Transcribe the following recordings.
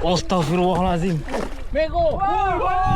Astaghfirullahalazim. Mego. Bara.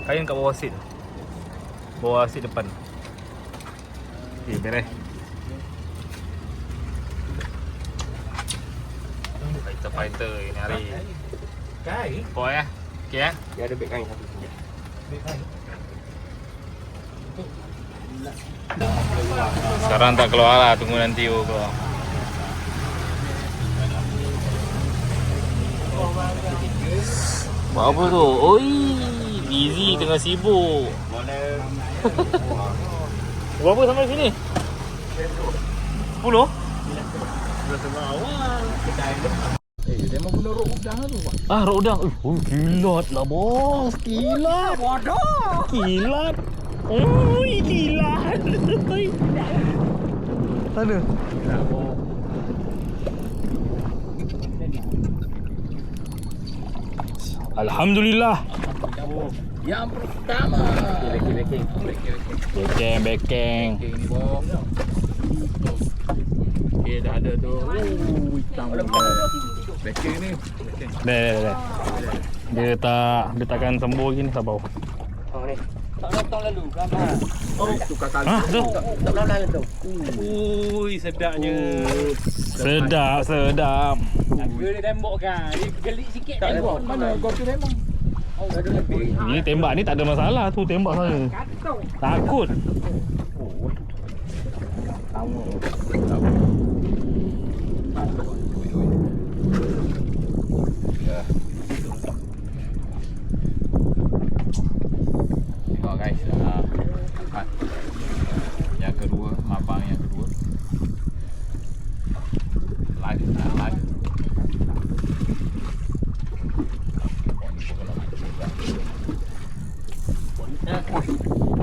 Kain kat bawah seat. Bawah seat depan. Okey, beres. Fighter ini hari. Kain. Kau ya? Okey ya? Dia ada beg kain satu. Beg kain. Sekarang tak keluar lah, tunggu nanti keluar. Buat apa tu? Oi, busy tengah sibuk. Berapa sampai sini? 10? Dah tengah awal. Dia mau guna rok udang tu, Pak. Ah, rok udang. Kilat lah bos. Kilat. Bodoh. Kilat. Oi, kilat. Mana? Alhamdulillah. Yang pertama. Bekeng. Ini bos. Okey, dah ada tu. Hitam. Bekeng ni. Dah. Dia takkan sembuh lagi ni, sabar. Oh ni. Tak nonton lalu, pelan-pelan. Oh, tukar kali. Tu. Tak pelan-pelan tu. Ui, sedapnya. Sedap. Harga dia tembok kan. Dia gelik sikit Tak tembok. mana kau tu memang. Oh, ada lebih. Ni tembak ni tak ada masalah tu, tembak saya. Takut. Tengok guys, angkat yang kedua, mabang yang kedua. Live.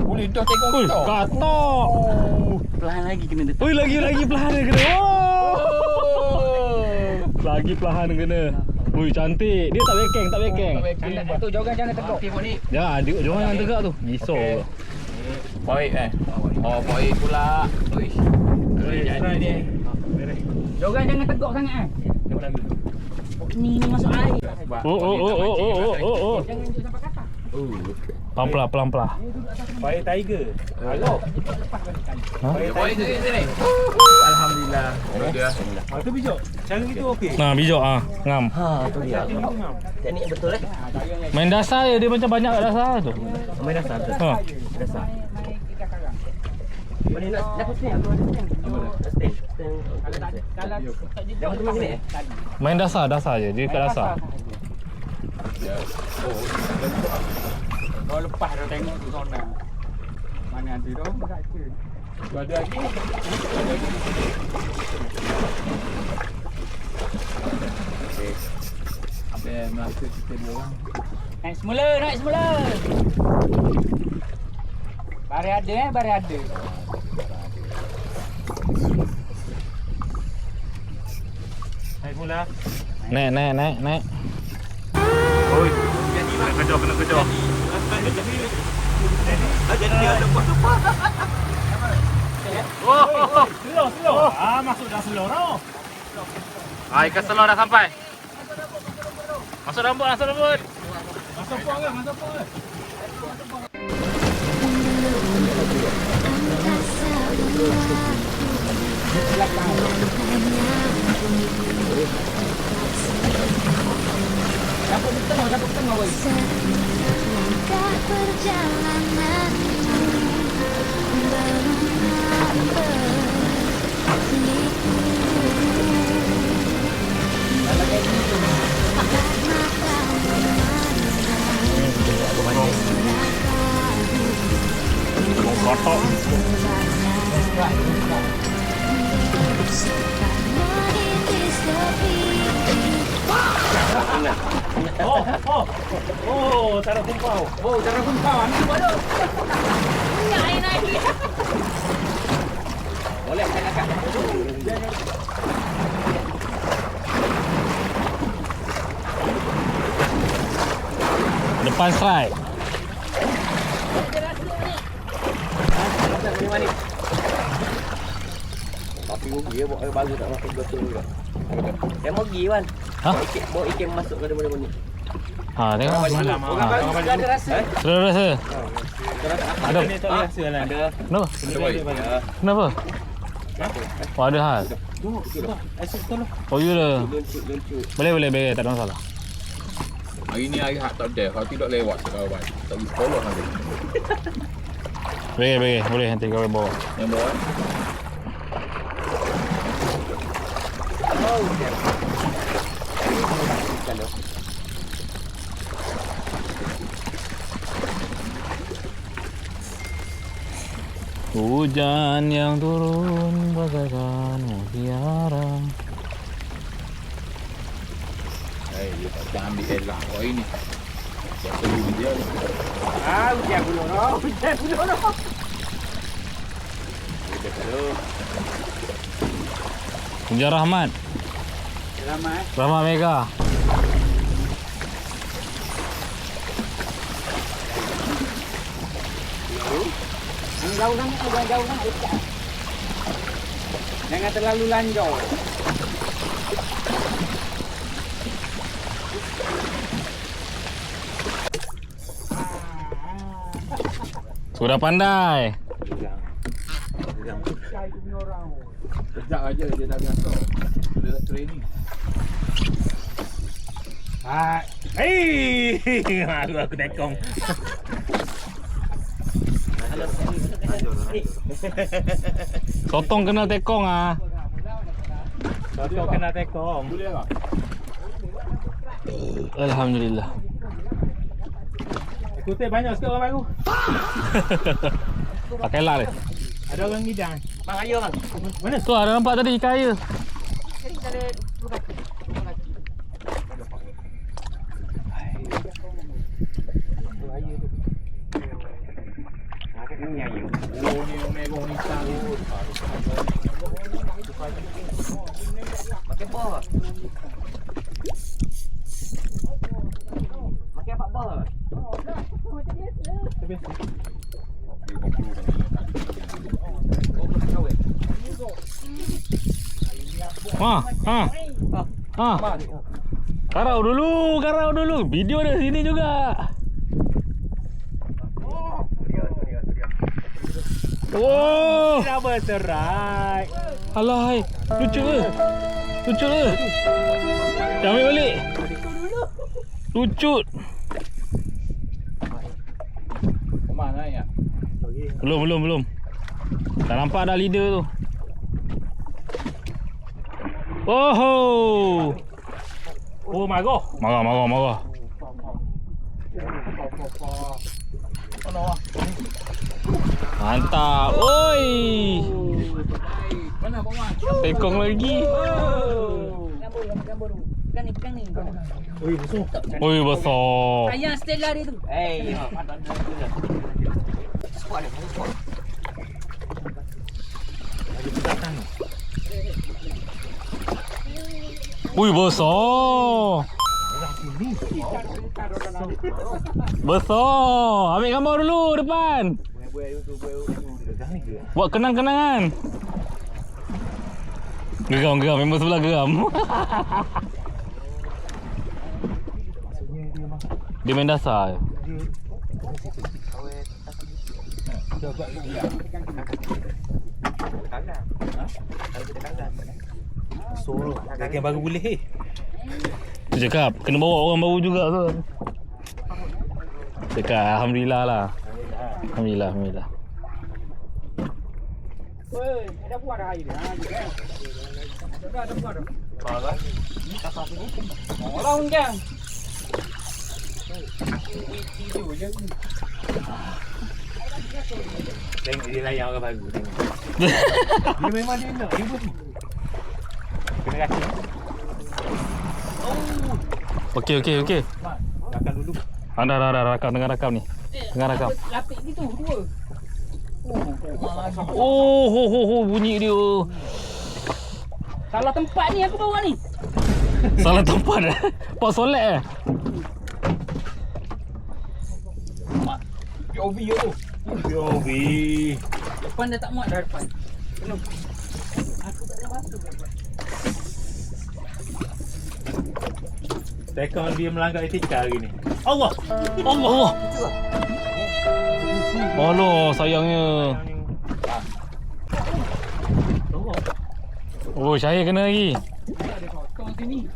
Boleh dah tengok Ui, kita. katok. Perlahan lagi kena detak. Ui, lagi perlahan dia kena. Lagi perlahan kena. Ui, cantik. Dia tak bekeng. Tu jangan tegak. Tengok ni. Ya, jangan tegak tu. Risau. Poin Oh, poin pula. Uish. Jadi dia. Jangan tegak sangat Tengok lagu. Ni masuk air. Oh. Jangan duduk sampai kata. Pelan-pelan. Fire Tiger. Halo. Poin tu sini. Alhamdulillah. Oh dia. Tu bijak. Cara itu okey. Nah, bijak ngam. Ha, tu dia. Teknik betul Main dasar je, dia macam banyak kat dasar tu. Main dasar tu. Ha. Dasar. Boleh nak dapat stand aku ada stand. Stand. Kalau tak sini. Main dasar je, dia kat dasar. Kau lepas dah tengok tu zona. Mana ada tu? Ada lagi. Ada masa kita dua orang. Naik semula. Bari ada. Naik mula. Naik. Oi. Kena kejar. Jadi dia lepas. Slow. Masuk dah slow tau. Ikan selor dah sampai. Masuk rambut. Masuk pok ke? Dapat tengah woi. Langkah perjalananmu Kotok. Oh, cara kumpau. Oh, cara kumpau. Ambil bola. Boleh saya angkat. Depan strike. Tapi rugi ya, bawa baru tak masuk betul juga. Dia mau pergi kan? Ha? Bawa ikan masuk ke dalam ni. Ha, tengok. Orang baru sudah ada rasa. Sudah rasa. Ada. Ni tak rasa lah. Ada. Kenapa? Kenapa? Oh, ada hal. Oh, iyalah. Boleh, tak ada masalah. Hari ni hari hak tak ada. Kalau tidak lewat kawan. Tak pergi sekolah nanti. Boleh nanti kau bawa. Yang bawa Hujan yang turun bagaikan mutiara. dia tak ambil elak kau ini. Dia perlu dia. Hujan bulu roh. Hujan Rahmat. Selamat. Rahmat Mega. Jauh kan. Jangan terlalu lanjau. Sudah pandai. Kejap aja dia dah biasa. Dia training. Aku tekong. Sotong kena tekong ah. Sotong kena tekong. Boleh tak? Alhamdulillah. Kutip banyak sikit orang baru. Pakai lah dia. Ada orang ngidang. Bang ayo bang. Mana tu ada nampak tadi ikan air. Oh ni megong ni tahu. Pakai bawah. Pakai apa bawah? Karau dulu. Video ada sini juga. Oh, Dah berserai. alahai. Lucu ke? Dah ambil balik. Lucu. Mana ya? Belum. Tak nampak dah leader tu. Oh. Oh, marah. Marah. Mantap. Oi. Mana bawa? Tekong lagi. Pegang ni. Oi, besar. Ayah Stella dia tu. Squad dia. Ui, besar. Ambil gambar dulu depan. Buat kenang-kenangan. Geram. Memang sebelah geram. Dia main dasar. Solo. Kaki baru boleh. Tu cakap, kena bawa orang baru juga tu. Cakap, Alhamdulillah lah. Alhamdulillah. Woi, ada buah dah air dia. Ada buah dah. Parah. Orang jang. Tengok dia layan orang baru. Dia memang dia nak. Dia pun. Kena kaki. Okey. Makan dulu. Dah rakam, tengah rakam ni. Tengah rakam. Lapik gitu, dua. Oh, bunyi dia. Salah tempat ni aku bawa ni. Salah tempat eh. Pak solat eh. POV tu. POV. Depan dah tak muat dah depan. Penuh. Aku tak boleh masuk depan. Tekong dia melanggar etika hari ni. Allah. Allah, sayangnya. Oh, saya kena lagi. Kau sini.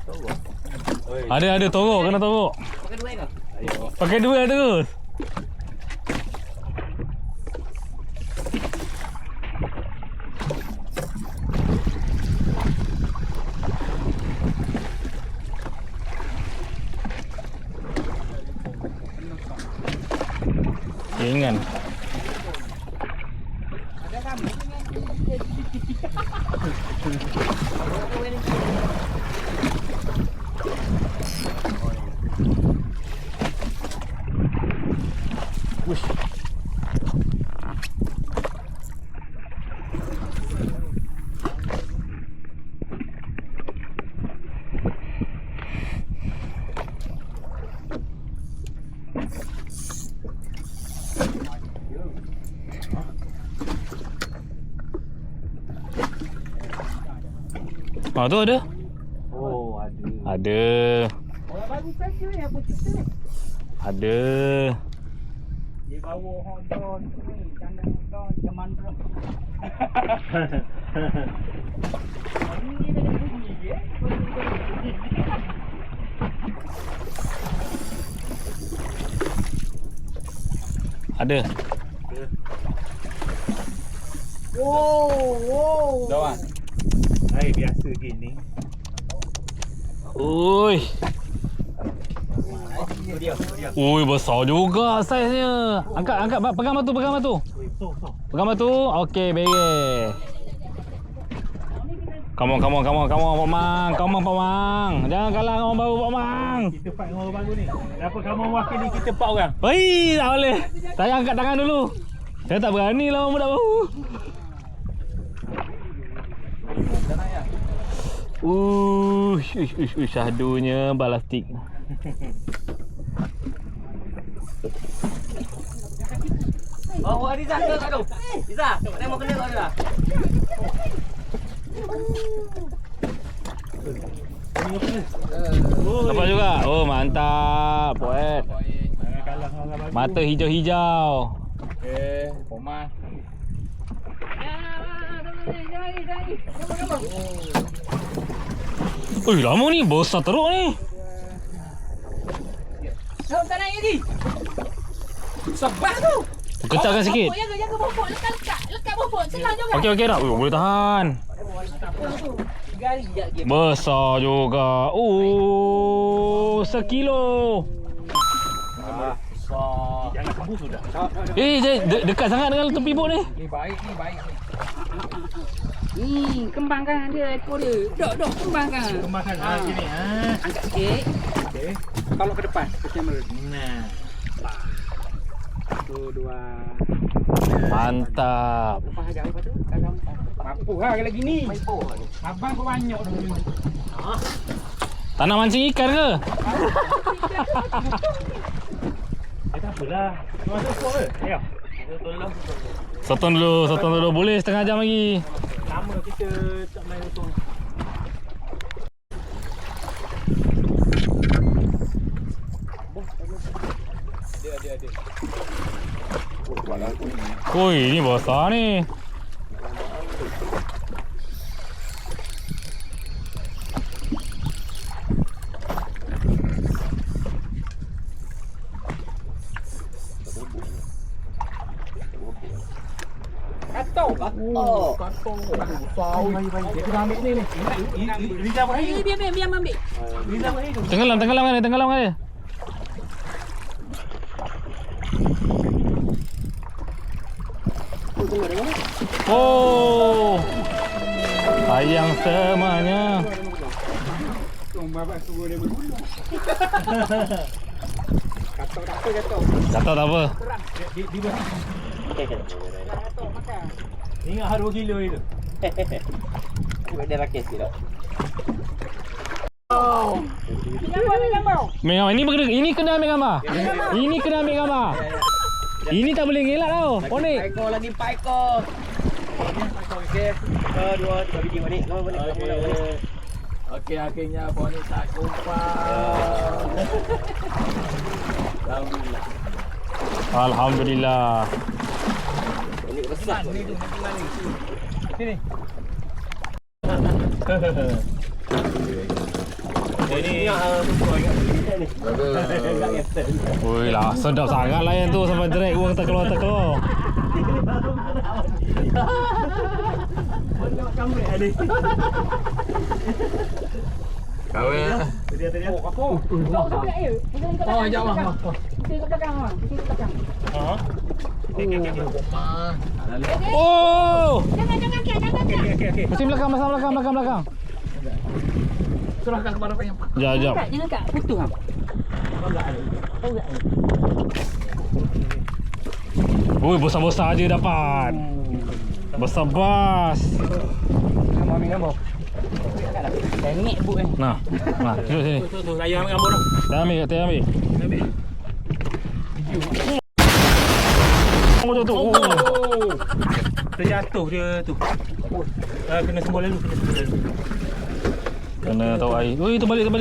Ada torok, kena torok. Pakai dua ke? Pakai dua terus. Ingat. Ada kami. Tu ada. Oh, ada. Ada. Orang baru saja ni apa cerita ni? Ada. Dia bawa Honda ni, jangan Honda zaman bro. Ini dah bunyi dia. Ada. Wow. Lawan. Air biasa gini. Ui. Ui, besar juga saiznya. Angkat, pegang batu. Pegang batu. Okey, beres. Come on, Pak Mang. Come on, Pak Mang. Jangan kalah dengan orang baru, Pak Mang. Kita fight dengan orang baru ni. Dapat kamu wakili kita 4 orang. Oi, tak boleh. Saya angkat tangan dulu. Saya tak berani lawan budak baru. Syahdunya balastik. Oh, Riza ke kat tu? Riza, tengok kena kat dia. Nampak juga. Oh, mantap. Poet. Jangan kalah dengan orang baru. Mata hijau-hijau. Okey, Pomas. Ui, lama ni. Besar teruk ni. Kau tak naik lagi. Sebab tu. Kecakkan sikit. Jaga bopok, lekat bopok. Senang juga. Okey dah. Ui, boleh tahan. 3 hari sekejap lagi. Besar juga. Oh, 1 kilo. Besar. Jangan kamu sudah. Dekat sangat dengan tepi bot ni. Ni baik ni. Kembangkan dia ekor dia. Dok kembangkan. Kembangkan sini. Angkat sikit. Okey. Kalau ke depan ke kamera. Nah. 1 2. Mantap. Lepas jauh lepas tu. Mampu lah kalau gini. Abang kau banyak dulu. Tak nak mancing ikan ke? Tak apalah. Masuk skor ke? Ayo. Sotong dulu. Boleh setengah jam lagi. Lama kita tak main sotong. Ada. Oi, ni besar ni. Katok. Besar. Dia kena ambil ni. Riza bahaya. Biar ambil. Riza bahaya. Tenggelam kan dia. Oh, sayang semuanya. Tunggu bapak suruh dia berguna. Kata tak apa jatuh. Jatuh tak apa. Di bawah. Jatuh makan. Ingat harus 2 kilo itu. Dia rakit sikit. Ambil gambar. Ini kena ambil gambar. Ini kena ambil gambar. Ini tak boleh ngelak tau. Ponik. 4 ekor lagi 4 ekor. Okey. 2 biji balik. Kau balik. Okey, akhirnya Ponik tak kumpas. Alhamdulillah. Alhamdulillah. Ini besar. Sini. Ini Woi lah, sedap sangat lah yang tu sampai drag uang terkeluar. Kau ya. Aku. Oh, jauh ah. Kita kat belakang ah. Kita kat belakang. Oh! Jangan kek. Mesti belakang. Serahkan kepada penyak. Jap. Jangan kak. Putus ah. Woi, besar-besar aja dapat. Besar bas. Tengok bu Nah, sini. Tu saya ambil gambar tu. Dah ambil. Tu. Terjatuh dia tu. Kena sembol dulu. Kena tahu air. Oi, tu balik. Kena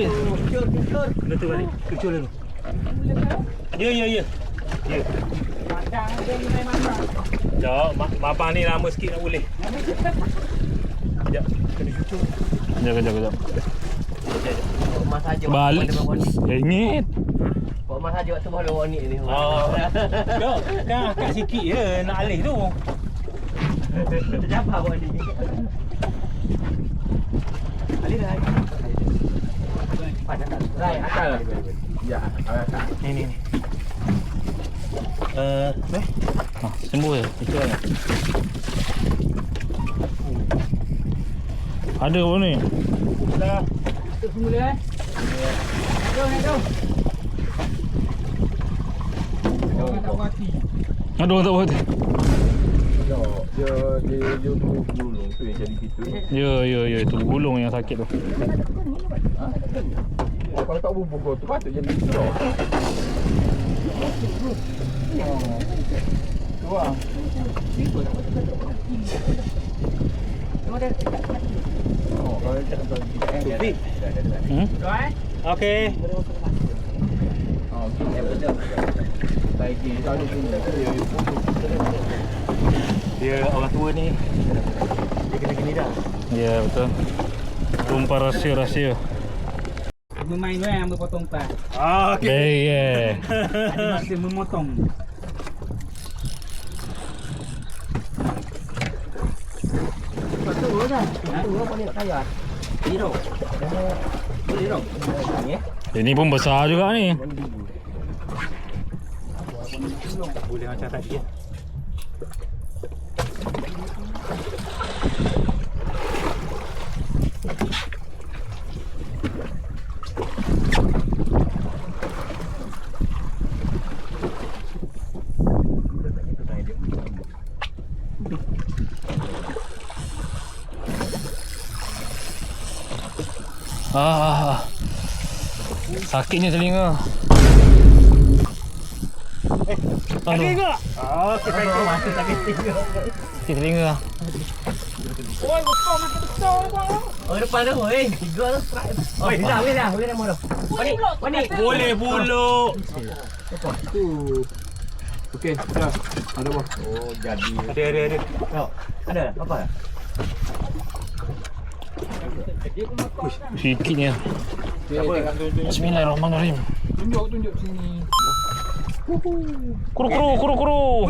tu balik. Kecil dulu. Ya. Padang dia ni memang. Jom, bapa ni lama sikit nak boleh. Sekejap, kena cucuk. Kejap. emas saja. Balik. Ringgit. Bawa emas saja waktu bawa warni ni. Oh. Jom, dah akak sikit je nak alih tu. Tercapai bawa ni. Alih dah. Padan tak. Rai, akal. Ya, akal. Ni. Sembuh ya? Ada apa ni? Dah. Tutup semula Jom. Jangan tak mati. Aduh, tak boleh. Dia gulung tu yang jadi gitu. Ya, itu gulung yang sakit tu. Kalau tak bubuh tu patut jadi gitu. Tu ah. Oh, kalau tak jadi. Okey. Oh, betul. Baik, kalau Dia orang tua ni. Dia kena gini dah. Ya, betul. Tumpah rahsia. Bermain tu yang berpotong pas. Ya. Ada masa memotong. Betul dah. Betul apa ni nak kaya? Hero. Hero. Ni Ini pun besar juga ni. Boleh macam tadi ya. Sakitnya telinga. Sakit ke? Sakit telinga. Sakit telinga. Oi, besar makin besar bang. Oh depan tu, tiga tu strike. Oh, dah mau dah. Pani. Boleh buluk. okey, dah. Ada apa? Oh, jadi. Ada. Tengok. Ada apa? Sikitnya. Bismillahirrahmanirrahim. Tunjuk sini. Kuru.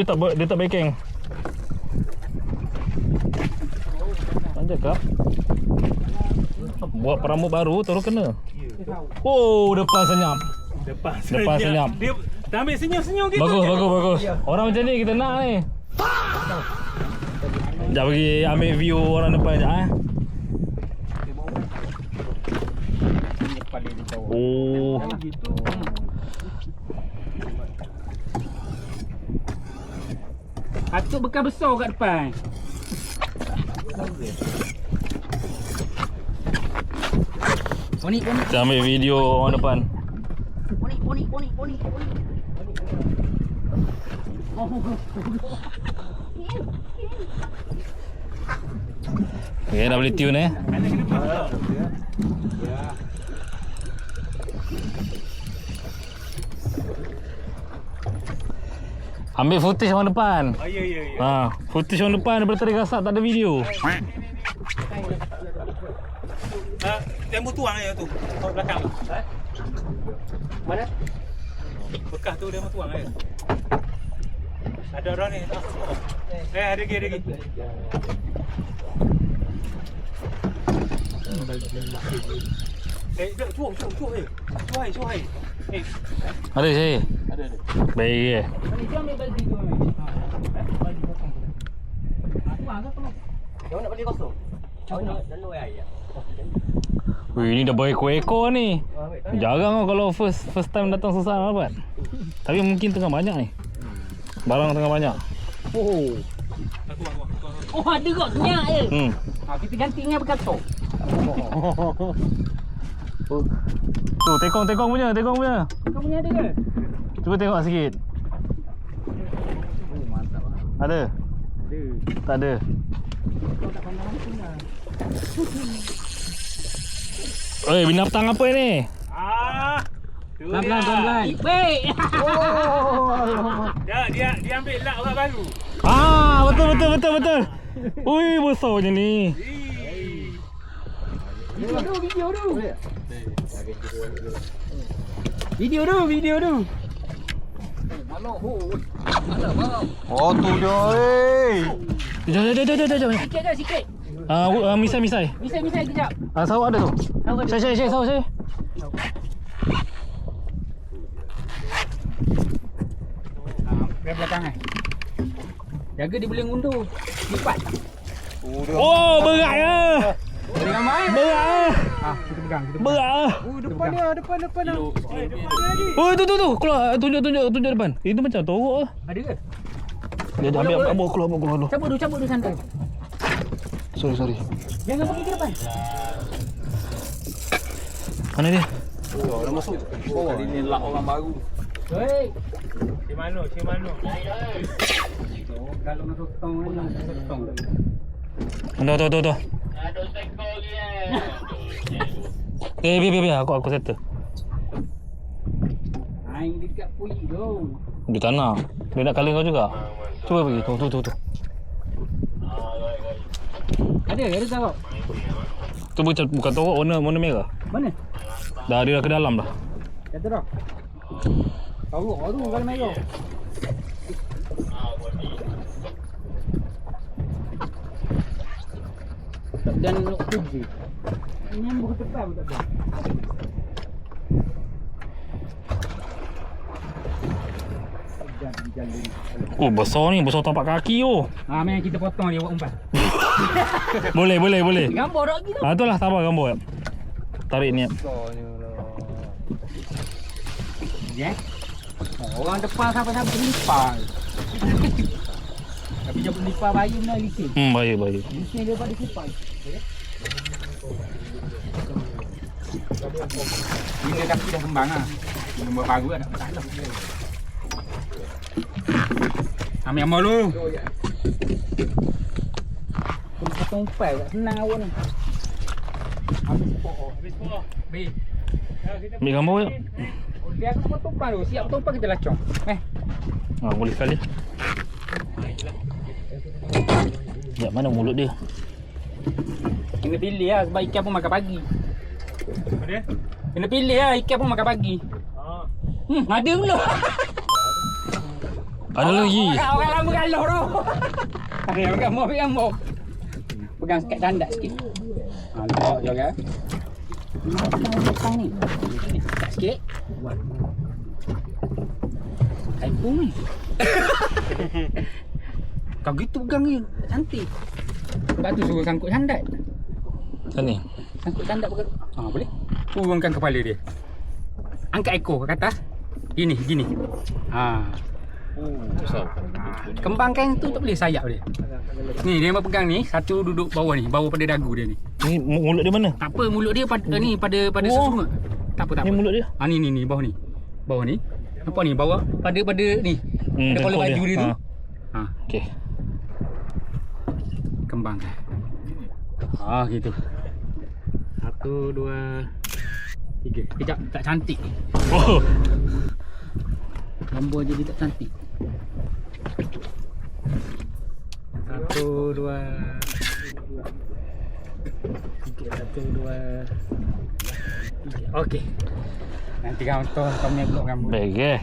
Dia tak backing. Lanjut kah? Buat perambut baru terus kena. Oh, depan senyap. Depan senyap. Dia ambil senyum-senyum gitu. Bagus. Orang macam ni kita nak ni. Sekejap pergi ambil view orang depan sekejap paling di bawah. Oh. Gitu. Patut bekas besar kat depan. Poni. Kita ambil video orang depan. Poni. Okay, dah boleh tune eh. Ambil footage orang depan. Oh ya. Ha, footage orang depan daripada tadi gasak tak ada video. Tembok tuang je tu. Kat belakang tu. Mana? Bekas tu dia tuang je. Ada orang ni. Ada lagi. Cuak je. Cuai. Ada saya. Ada. Baik je. Dia ambil bagi tu. Bagi potong tu. Tuang ke tolong. Kau nak beli kosong? Kau nak lalu air. Wih, ni dah berekor-ekor ni. Jarang kalau first time datang susah dapat. Tapi mungkin tengah banyak ni. Barang tengah banyak. Oh. Oh, ada kot minyak je. Kita ganti dengan berkatok. Tu, tekong punya. Kau punya ada ke? Cuba tengok sikit. Mantap lah. Ada? Ada. Tak ada. Kau tak pandang langsung lah. Oi, binatang apa ni? Pelan-pelan. Baik. Dia ambil lak orang baru. Ah, betul. Ui, besarnya ni. Video tu. Oh, tu dia. Jom. Sikit. Misai. Misai kejap. Sawak ada tu. Saya. Sawak. Dari belakang jaga dia boleh ngundur. Lipat. Oh, berat ya. Boleh gambar Berat. kita pegang. Berat. Depan dia lagi. Oh, tu. Keluar. Tunjuk depan. Itu macam torok lah. Ada ke? Dia dah ambil keluar dulu. Cabut dulu santai. Sorry. Jangan pergi ke depan. Mana dia? Dah masuk. Kali ni lak orang baru. Hei. Si Mano. Kalau nak potong Tu. Biar aku settle. Aing dekat puli tu. Dia tak nak. Dia nak kali kau juga. Cuba pergi. Tu. Ada tahu. Tu bukan torok, warna merah. Mana? Dah dia dah ke dalam dah. Kata dah. Tahu kalau merah. Dan nak pergi. Ini yang buku tepat tak ada. Oh, besar ni. Besar tapak kaki tu. Memang kita potong dia buat umpan. Boleh. Gambar dah gitu. Itulah sabar gambar. Tarik niat. Ya. Orang depan sampai berlimpah. Tapi dia berlimpah bayi nak licin. Bahaya. Licin daripada limpah. Ini kaki dah kembang ah. Nombor baru dah tak lah. Ambil amal lu. Potong umpan tak senang awak ni. Habis pokok. B. Ambil gambar je. Dia akan potong umpan tu. Siap potong umpan kita lacong. Boleh sekali. Sekejap, mana mulut dia? Kena pilih lah sebab ikan pun makan pagi. Ada? Kena pilih lah ikan pun makan pagi. Ada pula. Ada lagi. Orang lama galau tu. Ambil gambar. Pegang sekat sandak sikit. Letak je kan. Letak ni. Letak sikit. Kaipung ni. Kau gitu pegang ni. Cantik. Lepas tu suruh sangkut sandat. Sini. Sangkut sandat pegang. Boleh. Turunkan kepala dia. Angkat ekor ke atas. Gini. Ha. Besar. Kembangkan tu tak boleh sayap dia. Ni dia pegang ni, satu duduk bawah ni, bawah pada dagu dia ni. Ni mulut dia mana? Tak apa, mulut dia pada ni pada susu. Tak apa. Ni mulut dia. Ha ni bawah ni. Bawah ni. Nampak ni bawah pada ni. Pada tengok baju dia tu. Ha, Okey. kembangkan. Ha gitu. 1 2 3. Kejap, tak cantik. Oh. Gambar jadi tak cantik. 1 2 3. Okey. Nanti kau punya blok rambut. Baik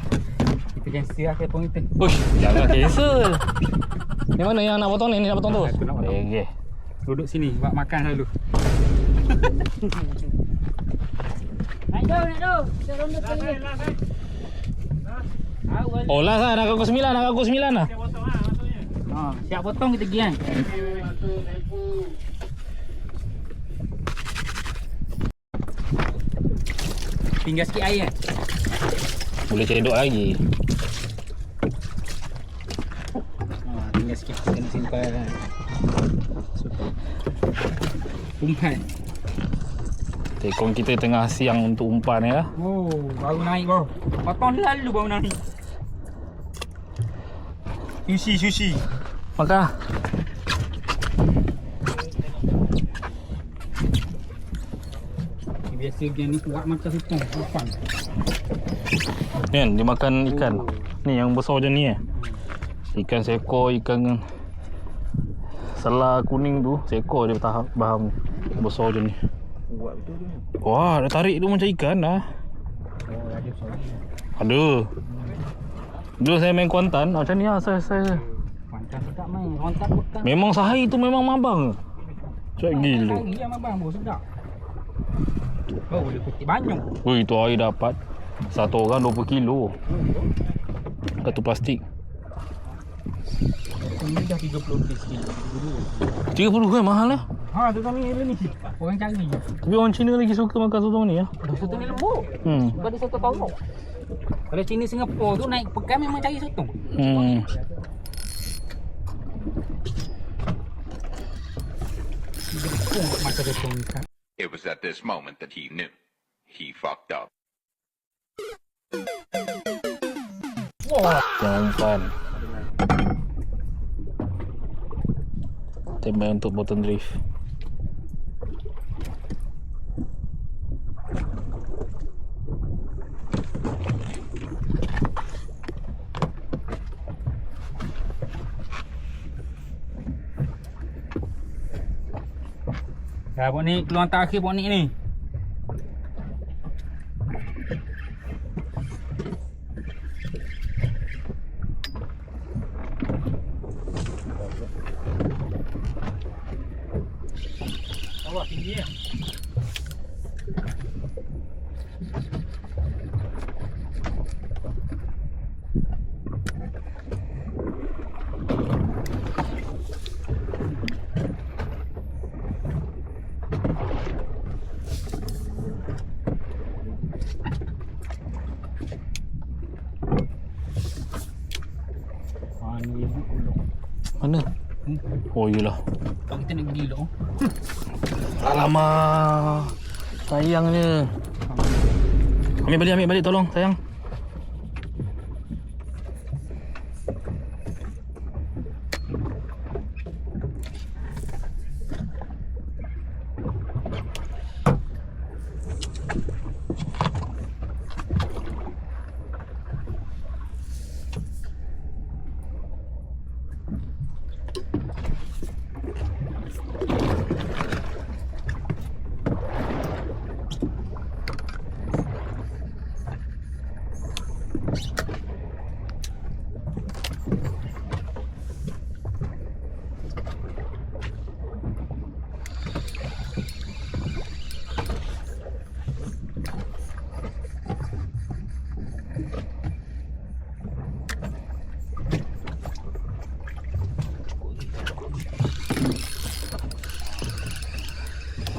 Kita cancel lah telefon kita. Uish, jangan cancel. Ni mana yang nak potong ni? Ni nak potong tu? Aku nak potong. Baik Duduk sini buat makan selalu. Naik tu. Kita ronda sekali. Oh last lah, nak aku 9 lah. Ha, siap potong kita pergi kan. Tinggal sikit air kan. Boleh cedok lagi. Tinggal sikit kena simpan kan. Umpan. Tekong kita tengah siang untuk umpan ya. Oh, baru naik bro. Potong lalu baru naik. Sushi. Maka Biasa dia ni kuat macam sutong. Umpan. kan dia makan ikan. Ni yang besar macam ni Ikan seekor, ikan selar kuning tu, seekor dia tahap baham besar macam ni. Buat betul tu. Wah, dah tarik tu macam ikan dah. Oh, ada sorry. Ada. Dulu saya main Kuantan, macam ni lah saya. Pantas sedap main. Rontak bekas. Memang sahai tu memang mabang. Cuak gila. Hari yang abang bro sedap. Oh, boleh petik banyak. Woi, tu air dapat satu orang 20 kilo. Satu plastik. Ini dah 30 sekali. 30 kan mahal lah. Ha, tu kami ni. Orang cari. Tapi orang Cina lagi suka makan sotong ni ya. Sotong ni lembut. Daripada sotong Taurak. Kalau Cina Singapura tu naik pekan memang cari sotong. Macam sotong ni kan. It was at this moment that he knew he fucked up. Jangan umpan. Tembak untuk bottom drift. Dah buat ni keluar terakhir buat ni. Awak tinggi ya. Mana? Oh iyalah. Kalau kita nak pergi dulu. Alamak. Sayangnya. Ambil balik tolong sayang.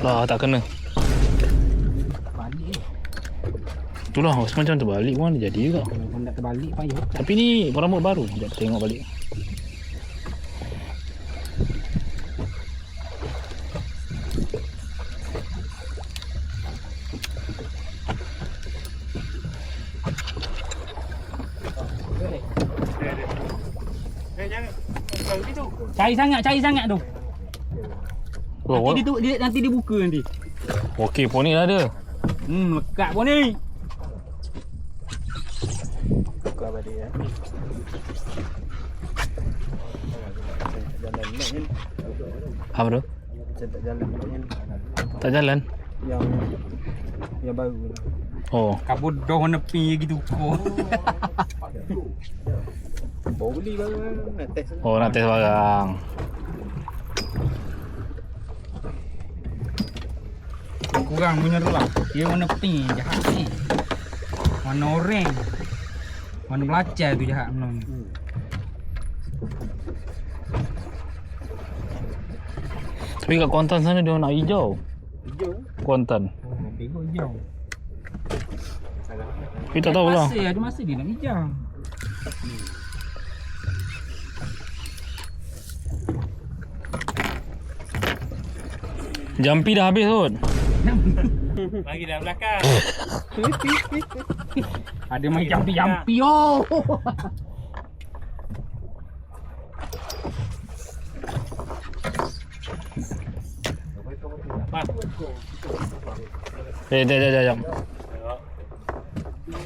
Lah tak kena. Balik Itulah macam terbalik pun dia jadi juga. Kalau nak terbalik payah. Tapi ni rambut baru. Sekejap tengok balik. Cari sangat tu. Oh, Nanti dia buka nanti. okey pun ni lah dia. Lekat pun ni. Buka balik ya. Jalan nak ni. Apa tu? Macam tak jalan ni. Tak jalan? Yang baru. Oh. Kabut dah nepi gitu ko. Baru beli baru nak test. Oh, nak test barang. Kurang punya tu lah. Dia warna pink jahat ni. Warna orange. Warna belacan tu jahat menang. Tapi kat Kuantan sana dia nak hijau. Hijau. Kuantan. Tengok hijau. Kita tak tahu lah. Ada masa dia nak hijau. Jampi dah habis kot. Lagi dalam belakang. Ada main jampi-jampi oh.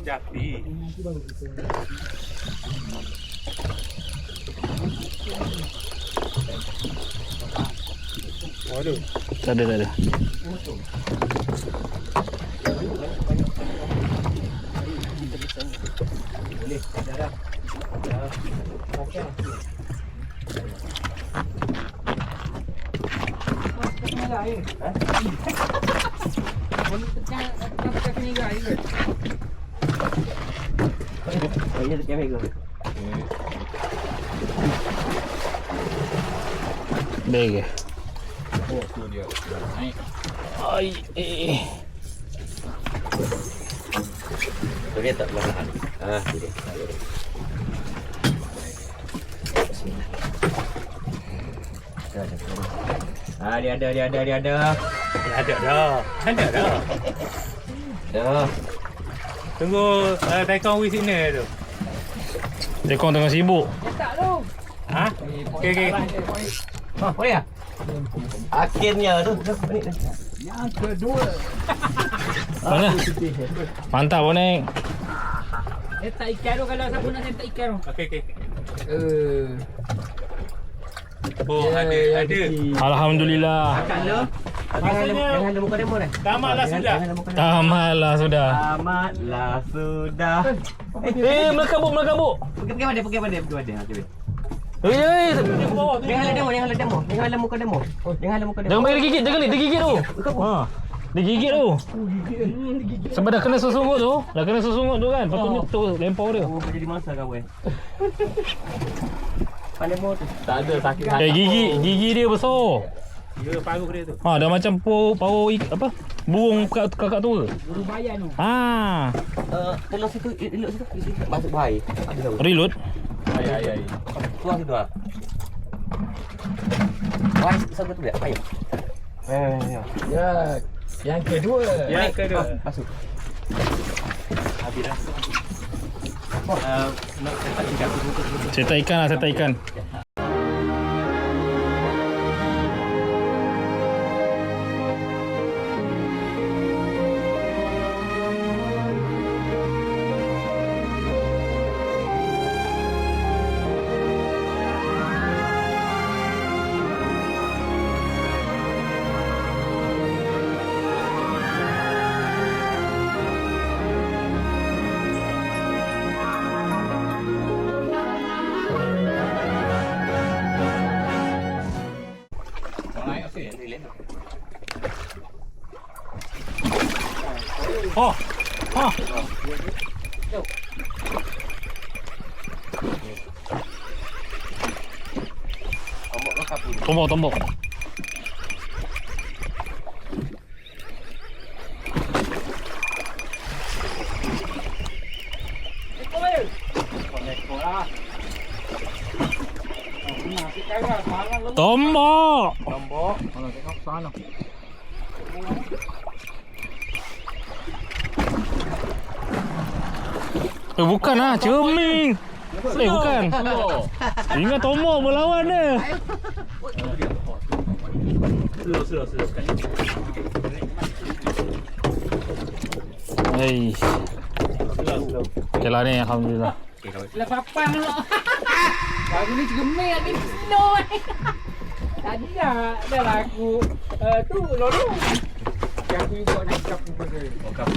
Jap. Jampi. Waduh. Tak ada. Boleh. Dah. Okey. Baik. Oh, tu dia. Naik. Ai Boleh tak perlahan? Tu dia. Dia ada. Ada dah. Dah. Tunggu Taikon wis sini tu. Dia kong tengah sibuk. Ha? Okey. Boleh tak? Akhirnya tu. Mana? Mantap Bonek. Letak ikan tu kalau siapa nak letak ikan tu. Okey. Oh, ada. Alhamdulillah. Jangan ada muka demo dah. Tamatlah sudah. Tamatlah sudah. Tamatlah sudah. Melakabuk. Pergi mana? Eh. Jangan ada demo. Jangan ada muka demo. Jangan bagi dia gigit, jangan dia gigit tu. Ha. Dia gigit tu. Sebab dah kena susunggut tu. Tu kan. Patutnya tu lempar dia. Oh, jadi masa kawan. Pandai mo tu. Tak ada sakit. Gigi dia besar. Ya, paruh dia tu. Ha, dah macam apa? Burung kakak tua. Burung bayan tu. Ha. Tolong situ, elok situ. Masuk bahaya. Reload. Ai. Tuang situ ah. Wah, satu tu dia. Ayo. Ya. Yang kedua. Masuk. Habis dah. Nak Setak ikan. Oh. Tombok. Tombok. Tombok. Kalau tengok sana. Bukan lah, cermin. Bukan. Ingat tombok berlawan dia. Slow sekali. Hei. Slow. Okay lah ni, alhamdulillah. Lah papang lu. Baru ni cermin lagi no. Tadi dah lagu tu lorong. Yang aku juga naik kapu pada. Oh, kapu.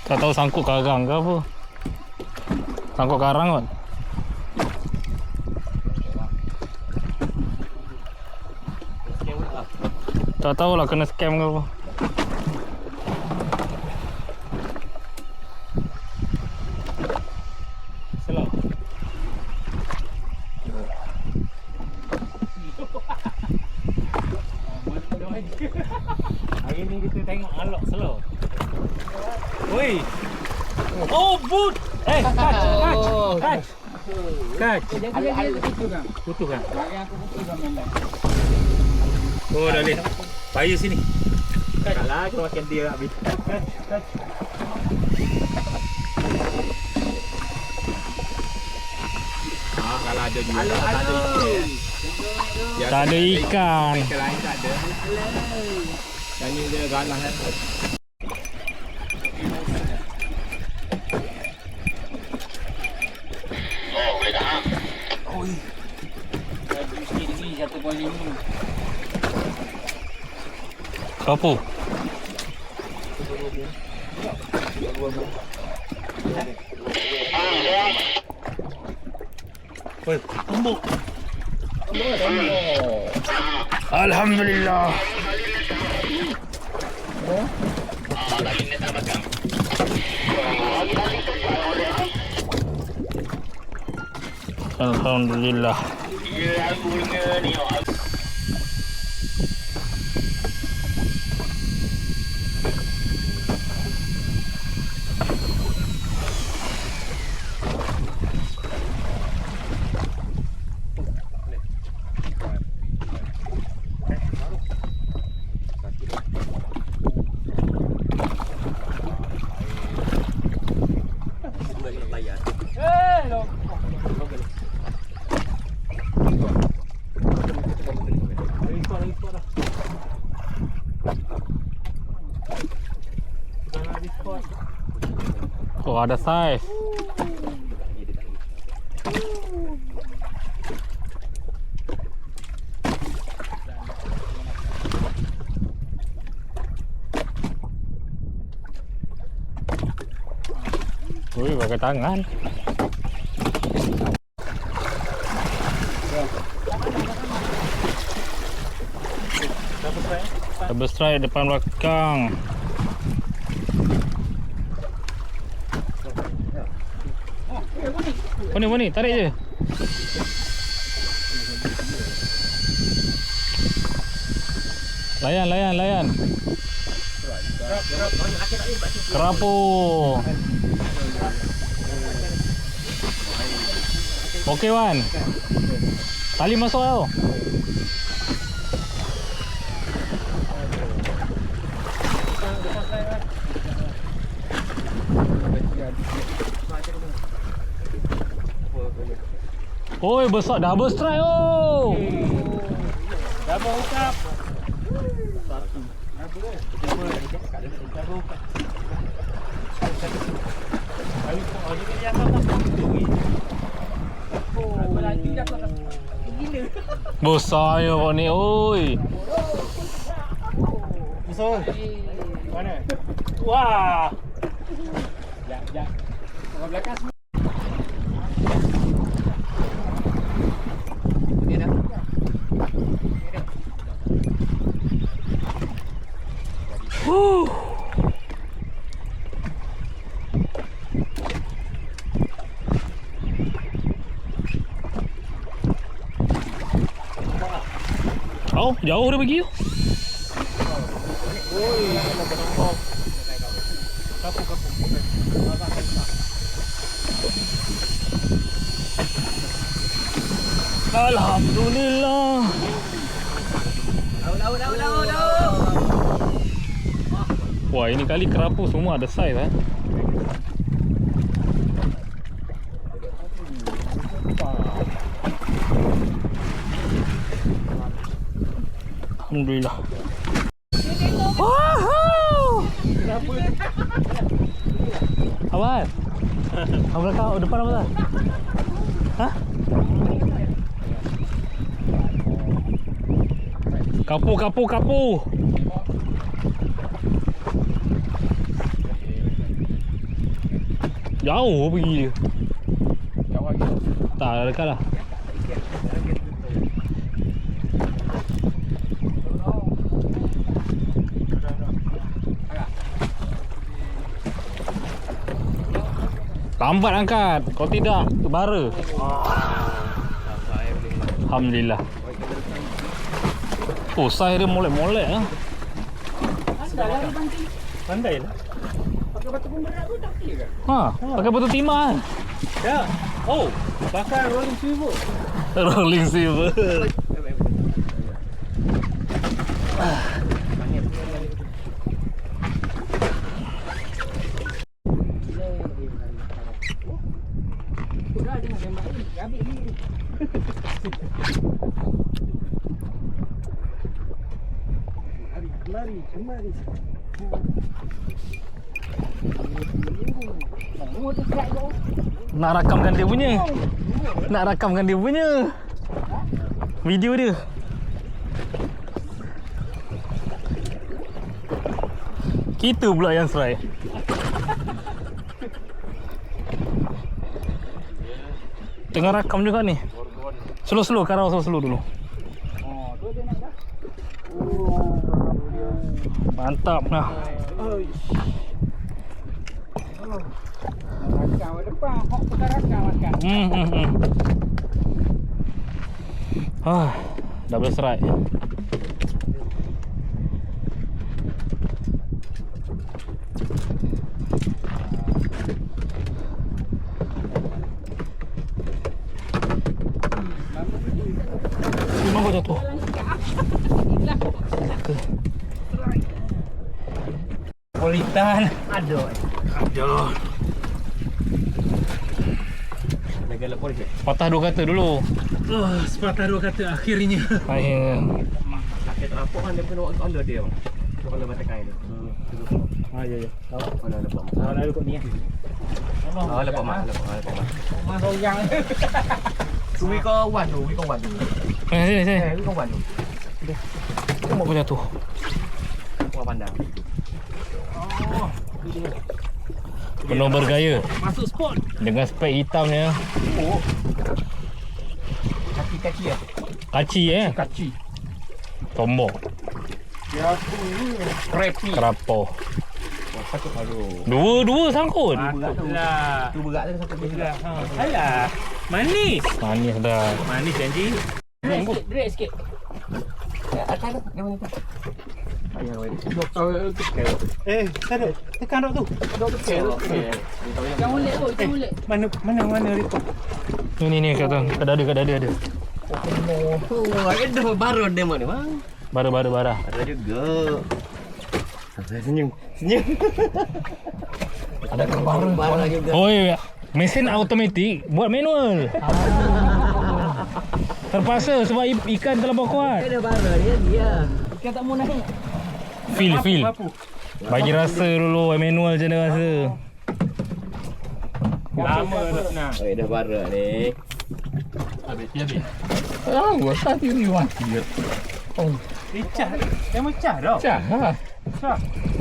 Tak tahu sangkut karang ke apa. Sangkut karang kot. Tak tahulah kena scam ke apa. Slow. Hari ni kita tengok alok slow. Oi. Oh, boot. Catch. Dia putus kan. Putus kan? Bagi aku putus kan main dah. Oh, dah boleh. Payah sini. Kalah aku makan dia habis. Catch. Kalau ada juga. Tak ada ikan. Tak ada ikan. Ikan lain tak ada. Yang ni dia galah kan. Sikit-sikit 1.5. Apa? Oi, tombok. Alhamdulillah. Alhamdulillah. Oh, ada saiz. Wih, pakai tangan. Double strike depan belakang. Mana, tarik je. Layan. Kerapu. Okey Wan. Tali masuk tau. Oi, besar double strike oh. Double hook up. Besar ya kau ni oi. Besar. Mana? Wah. Ya. Orang belakang semua. Dia dah. Oh, jauh dah pergi. Alhamdulillah. Wah, ini kali kerapu semua ada saiz eh. Alhamdulillah. Wahoo! Awal. Awal kau depan apa dah? Hah? Kapu. Jauh pergi dia. Jauh lagi. Tak, dekat lah. Lambat angkat. Kalau tidak, bara. Alhamdulillah. Oh, saiz dia molek-molek lah. Pandai lah. Pakai batu timah kan? Ya. Oh, pakai rolling silver. Rolling silver. Nak rakamkan dia punya video dia. Kita pula yang strike. Tengah rakam juga ni. Slow karau slow dulu. Mantap nah. Rakam depan, hok pakai rakam makan. Double strike. Memang kau jatuh. Politan. Aduh. Patah dua kata dulu. Sepatah dua kata akhirnya. Akhirnya. Sakit terapuk kan dia kena on dia bang. Kalau batai kain tu. Ya. Tahu mana lepas. Lalu kau ni. Lepas mak. Mas orang. Wi kau wan tu. Sini. Wi kau wan tu. Tengok kau jatuh. Kau pandang. Penuh bergaya. Masuk spot. Dengan spek hitamnya. Kaki ya. Kaci Kaci. Tombok. Ya tu krepi. Kerapo. Sakit aduh. Dua sangkut. Lah. Tu berat tu sakit berat. Alah. Manis. Manis dah. Manis janji. Drag sikit. Akan dia mana tu? Sadut. Tekan dok tu. Jangan ulik tu, jangan ulik. Mana report. Ni kat dada ada. Ada baru dia mana bang? Bara. Ada juga. Senyum. Ada baru juga. Oh iya. Mesin automatik buat manual. Terpaksa sebab ikan terlampau kuat. Ada baru dia. Ikan tak mau naik. Feel. Bagi rasa dulu manual macam mana rasa. Lama dah nak. Oh, dah baru ni. Habis. Gua tadi ni mati. Icah. Dia macam dah. Cah.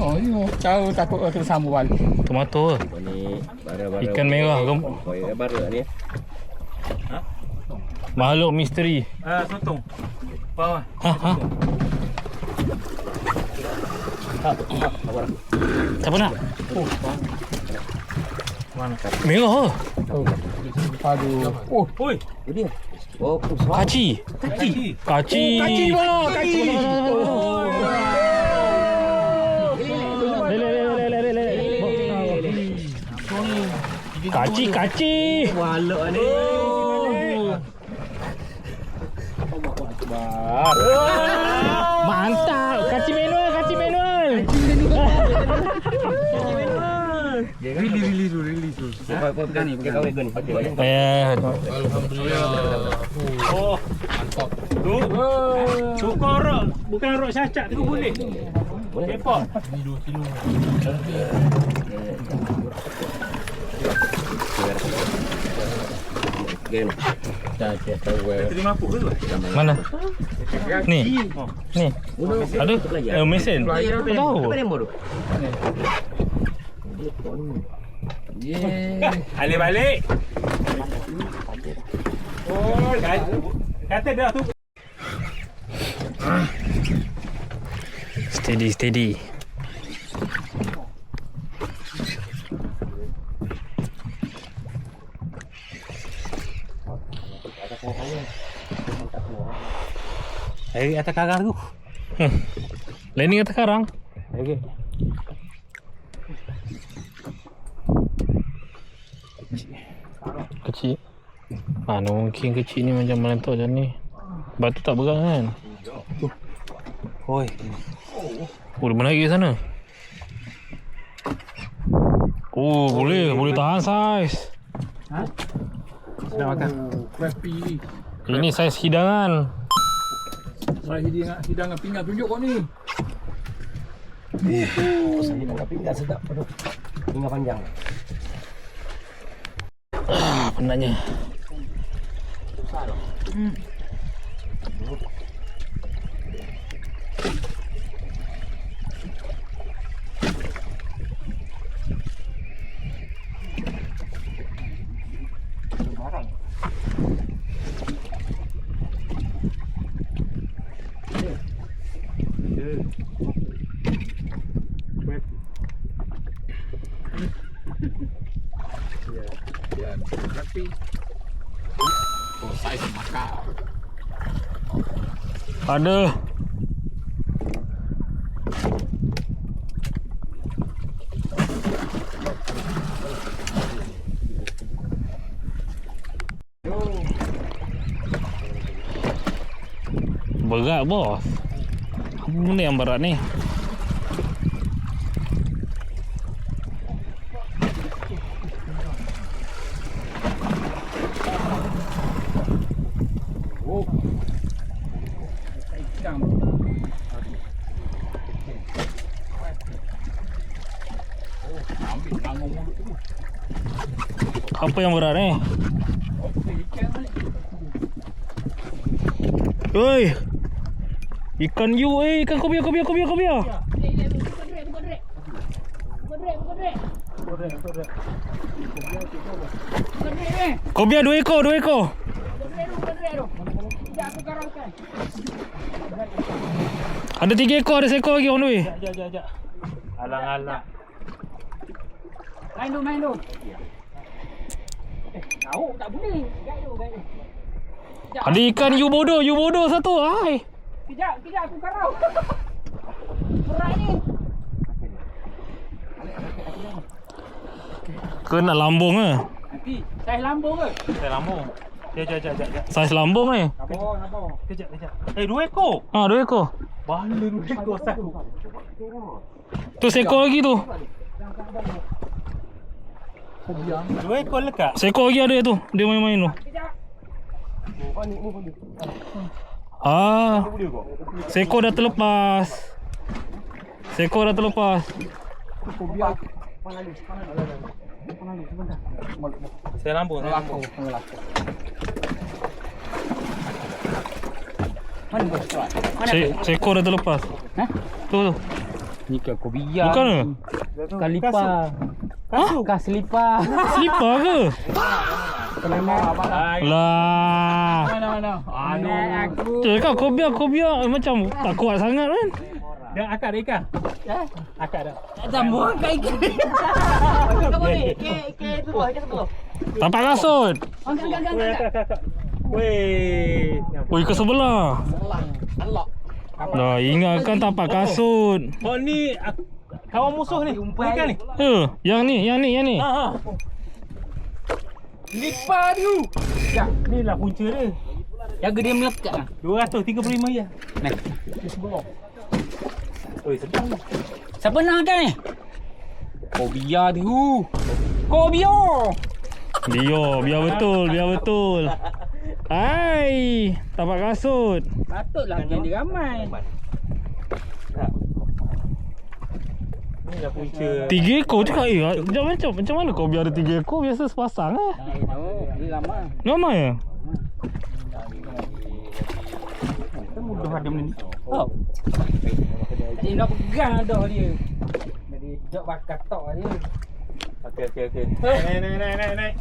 Oh, you tahu takut kena sambung balik. Tomato. Ni baru. Ikan merah ke? Oh, ya baru ni. Makhluk misteri. Sotong. Bawah. Siapa nak? Mana? Merah. Aduh. Oi. Ini. Oh, Kaci. Kaci bang, kaci. Kaci. walak ni. Mantap. Kaci manual, kaci manual. Release dulu. Pegang ni, pegang kawin ni. Oh. Mantap. Tu kau rok. Bukan rok cacat tu boleh. Kepot. Terima apa tu? Mana? Ni. Ni. Ada mesin. Tak tahu. Alih balik. Oh, kata dah tu. Steady. Air atas karang tu. Landing atas karang. Okey. Kecil. Mana mungkin kecil ni macam melentok macam ni. Batu tak berat kan? Oi. Dia menarik ke sana. Boleh tahan saiz. Sedang makan. Crappy. Ini saiz hidangan. Saya hidangan pinggan tunjuk kau ni. Hidangan pinggan sedap. Pinggan panjang. Penatnya. Crappy. Oh, saiz makar. Ada. Berat bos. Apa benda yang berat ni? Apa yang berat ni? Oi. Ikan you, ikan kobia. Kobia 2 ekor. Ada 3 ekor, ada seekor lagi on the way. Jap. Alang-alang. Main dulu. Tahu tak boleh. Gaya dulu. Ada ikan you bodoh satu. Hai. Kejap aku karau. Berat ni. Ke nak lambung ke? Nanti saiz lambung ke? Saya lambung. Jap. Saiz lambung ni. Apa? Kejap. 2 ekor. 2 ekor. Bala 2 ekor satu. Tu seekor lagi tu. 2 ekor lekat. Seekor lagi ada tu. Dia main-main tu. Seekor dah terlepas. Saya lambung. Seekor dah terlepas. Tu. Ni ikan kobia. Bukan ke? Ikan lipa. Ikan selipar. Selipar ke? Lah. Mana? Aku. Cakap kobia macam tak kuat sangat kan? Dah akak dah ikan. Akak dah. Tak buang kat ikan. Ke tu bawah, ke sebelah. Tapak kasut. Akak. Weh. Oi, ke sebelah. Dah ingatkan tapak kasut. Oh ni kawan musuh ni. Ikan ni. Yang ni. Ha. Lipa tu. Ya, ni lah punca dia. Jaga dia melekat lah. 235 je. Nah. Oi, sedap ni. Siapa nak makan ni? Kau biar tu. Kau biar. Biar betul. Hai, tapak kasut. Patutlah yang dia ramai. Ni dah punca. 3 ekor cakap macam mana kau biar ada 3 ekor? Biasa sepasang lah. Dia lama. Ramai ya? Kita mudah ada benda ni. Oh. Dia nak pegang dah dia. Jadi jok bakar tok dia. Okey. Naik.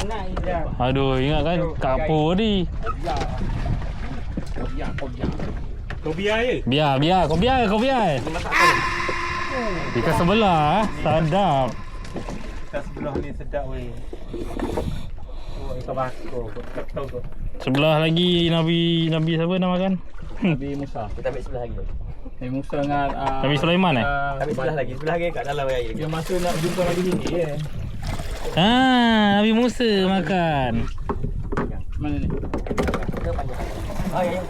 Naik dia. Aduh, ingat kan kapur tadi. Kau biar je. Kau biar. Ikan sebelah sadap. Kat sebelah ni sedap weh. Oh, ikan bakar. Kau tahu tu. Sebelah lagi Nabi siapa nama kan? Nabi Musa. Kita ambil sebelah lagi. Nabi Musa dengan Nabi Sulaiman Ambil sebelah lagi kat dalam lagi. Dia masa nak jumpa Nabi sini je. Nabi Musa makan. Mana ni? Oh ya.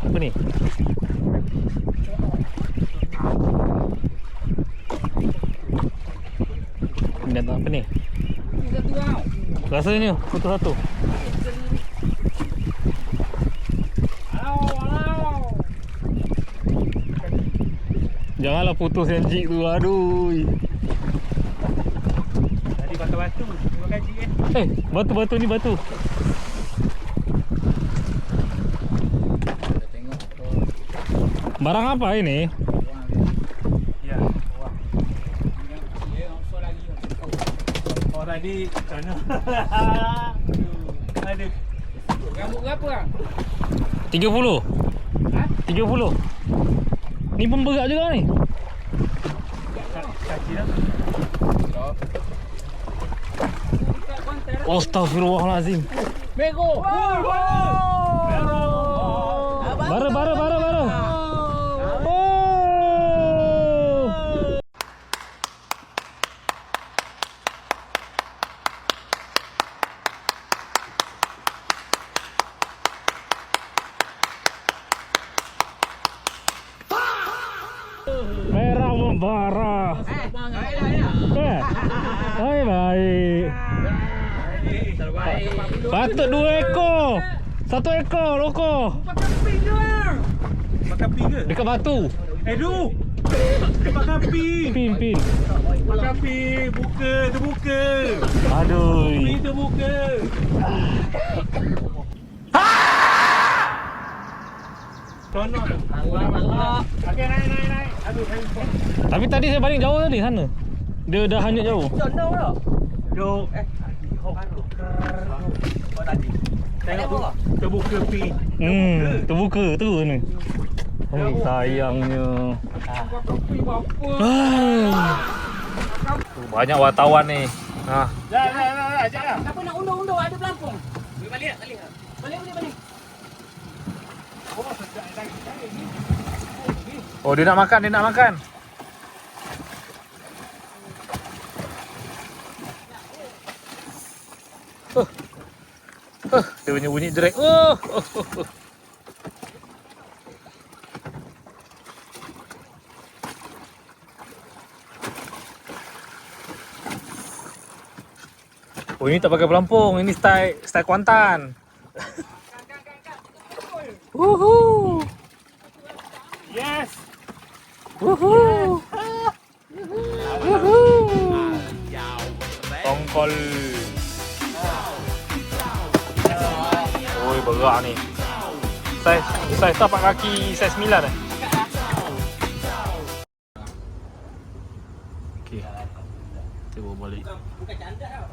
Apa ni? Ini tak apa ni? Satu tau. Rasanya putus satu. Janganlah putus yang jig tu. Aduh. Tadi batu-batu. Terima kasih Batu ni batu. Barang apa ini? Ya. Oh tadi sana. Aduh. Rambut berapa lah? 30. Ha? 30. Ni pun berat juga ni. Kaki dah. Astaghfirullahalazim. Mego. Bara. Oh. Merah membara. Baik. Patut 2 ekor. 1 ekor loko. Makan pin ke? Dekat batu. Du. Makan pin. Pin. Makan pin. Buka, terbuka. Aduh. Pin terbuka. Tonok tu. Okey, naik. Aduh, handphone. Tapi tadi saya paling jauh tadi sana. Dia dah hanyut jauh. Condong dah. Duk. Tadi. Tengok terbuka pin. Terbuka tu ni. Hai sayangnya. Banyak wartawan ni. Ha. Jangan. Siapa nak undur-undur ada pelampung? Balik. Oh dia nak makan. Dia punya bunyi jerit. Oh ini tak pakai pelampung, ini style Kuantan. Woohoo. Yes. Woohoo. Tongkol. Oi berat ni. Saiz tapak kaki saiz 9 eh. Okey. Kita bawa balik. Bukan candak tau,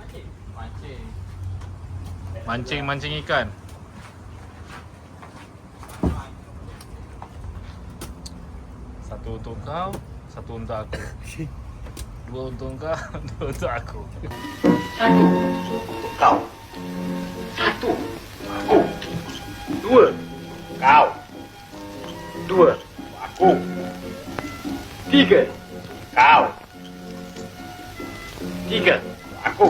mancing. Mancing ikan. Satu untuk kau, satu untuk aku. Dua untuk kau, dua untuk aku. Satu untuk kau. Satu aku. Dua kau. Dua aku. Tiga kau. Tiga aku.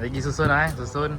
Lagi susun susun.